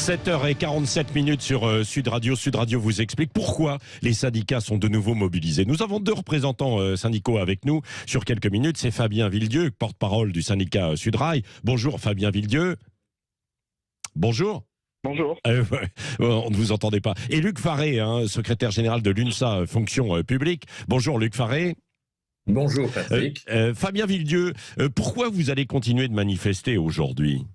7h47 sur Sud Radio. Sud Radio vous explique pourquoi les syndicats sont de nouveau mobilisés. Nous avons deux représentants syndicaux avec nous sur quelques minutes. C'est Fabien Villedieu, porte-parole du syndicat Sudrail. Bonjour Fabien Villedieu. Bonjour. Bonjour. On ne vous entendait pas. Et Luc Faré, secrétaire général de l'UNSA Fonction publique. Bonjour Luc Faré. Bonjour Patrick. Fabien Villedieu, pourquoi vous allez continuer de manifester aujourd'hui ?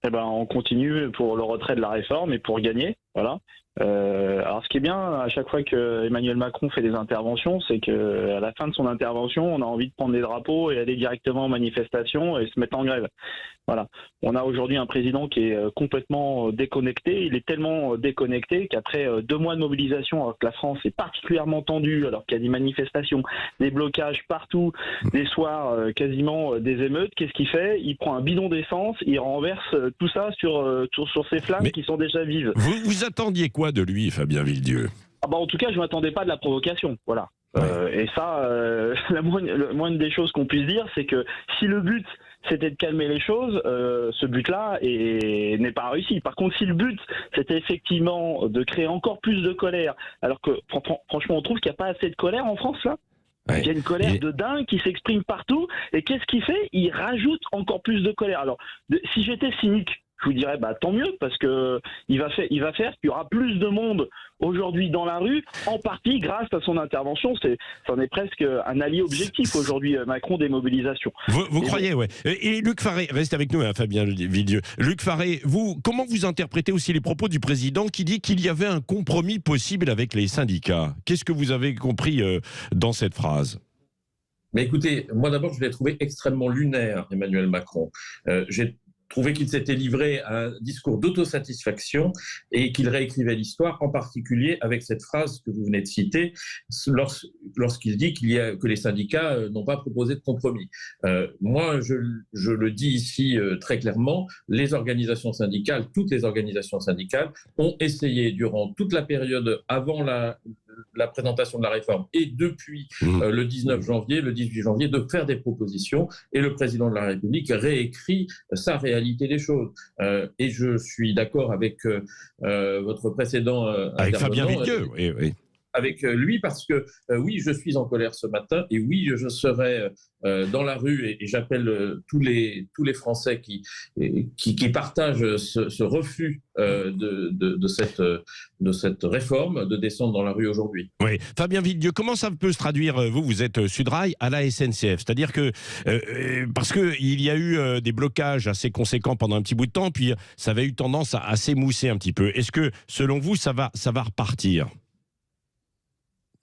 Eh ben, on continue pour le retrait de la réforme et pour gagner. Voilà. Alors, ce qui est bien, à chaque fois que Emmanuel Macron fait des interventions, c'est qu'à la fin de son intervention, on a envie de prendre des drapeaux et aller directement en manifestation et se mettre en grève. Voilà. On a aujourd'hui un président qui est complètement déconnecté. Il est tellement déconnecté qu'après 2 mois de mobilisation, alors que la France est particulièrement tendue, alors qu'il y a des manifestations, des blocages partout, des soirs quasiment des émeutes, qu'est-ce qu'il fait ? Il prend un bidon d'essence, il renverse tout ça sur ces flammes qui sont déjà vives. Vous attendiez quoi de lui, Fabien Villedieu ? En tout cas, je ne m'attendais pas de la provocation. Voilà. Ouais. Et ça, la moindre des choses qu'on puisse dire, c'est que si le but c'était de calmer les choses, ce but-là n'est pas réussi. Par contre, si le but c'était effectivement de créer encore plus de colère, alors que franchement, on trouve qu'il n'y a pas assez de colère en France là. Il y a une colère de dingue qui s'exprime partout. Et qu'est-ce qu'il fait ? Il rajoute encore plus de colère. Alors, si j'étais cynique, je vous dirais tant mieux, parce que il va faire qu'il y aura plus de monde aujourd'hui dans la rue, en partie grâce à son intervention. C'en est presque un allié objectif aujourd'hui, Macron, des mobilisations. Vous croyez, ouais. Et Luc Faré, reste avec nous, Fabien Villedieu. Luc Faré, comment vous interprétez aussi les propos du président qui dit qu'il y avait un compromis possible avec les syndicats ? Qu'est-ce que vous avez compris dans cette phrase ? Mais écoutez, moi d'abord, je l'ai trouvé extrêmement lunaire, Emmanuel Macron. J'ai trouvé qu'il s'était livré à un discours d'autosatisfaction et qu'il réécrivait l'histoire, en particulier avec cette phrase que vous venez de citer, lorsqu'il dit que les syndicats n'ont pas proposé de compromis. Moi, je le dis ici très clairement, les organisations syndicales, toutes les organisations syndicales ont essayé durant toute la période avant la présentation de la réforme et depuis le 19 janvier, le 18 janvier, de faire des propositions, et le président de la République réécrit sa réalité des choses. Et je suis d'accord avec votre précédent avec Fabien Villedieu, oui. Avec lui, parce que oui, je suis en colère ce matin, et oui, je serai dans la rue, et j'appelle tous les Français qui partagent ce refus de cette réforme, de descendre dans la rue aujourd'hui. Oui, Fabien Villedieu, comment ça peut se traduire, vous êtes Sudrail, à la SNCF ? C'est-à-dire que, parce qu'il y a eu des blocages assez conséquents pendant un petit bout de temps, puis ça avait eu tendance à s'émousser un petit peu. Est-ce que, selon vous, ça va repartir ?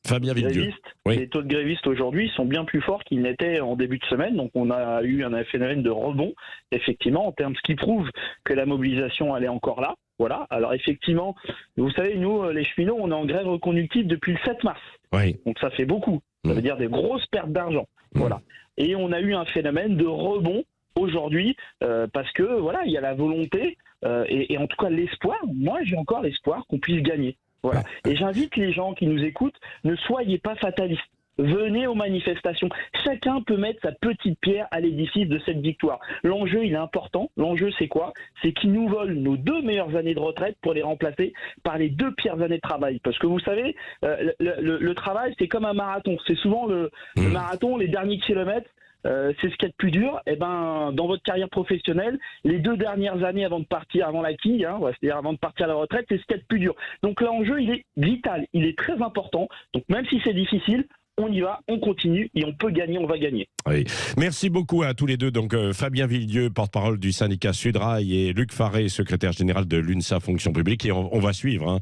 Fabien Villedieu. Les taux de grévistes aujourd'hui sont bien plus forts qu'ils n'étaient en début de semaine. Donc on a eu un phénomène de rebond, effectivement, en termes, ce qui prouve que la mobilisation, elle est encore là. Voilà. Alors effectivement, vous savez, nous, les cheminots, on est en grève reconductible depuis le 7 mars. Oui. Donc ça fait beaucoup. Ça veut dire des grosses pertes d'argent. Voilà. Et on a eu un phénomène de rebond aujourd'hui parce que voilà, il y a la volonté et en tout cas l'espoir. Moi, j'ai encore l'espoir qu'on puisse gagner. Voilà. Et j'invite les gens qui nous écoutent, ne soyez pas fatalistes. Venez aux manifestations. Chacun peut mettre sa petite pierre à l'édifice de cette victoire. L'enjeu, il est important. L'enjeu, c'est quoi ? C'est qu'ils nous volent nos 2 meilleures années de retraite pour les remplacer par les 2 pires années de travail. Parce que vous savez, le travail, c'est comme un marathon. C'est souvent le marathon, les derniers kilomètres. C'est ce qu'il y a de plus dur. Et dans votre carrière professionnelle, les 2 dernières années avant de partir, avant la quille, c'est-à-dire avant de partir à la retraite, c'est ce qu'il y a de plus dur. Donc l'enjeu, il est vital, il est très important. Donc même si c'est difficile, on y va, on continue et on peut gagner, on va gagner. Oui. Merci beaucoup à tous les deux. Donc Fabien Villedieu, porte-parole du syndicat Sudrail, et Luc Faré, secrétaire général de l'UNSA Fonction publique. Et on va suivre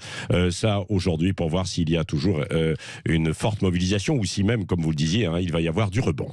ça aujourd'hui pour voir s'il y a toujours une forte mobilisation ou si même, comme vous le disiez, il va y avoir du rebond.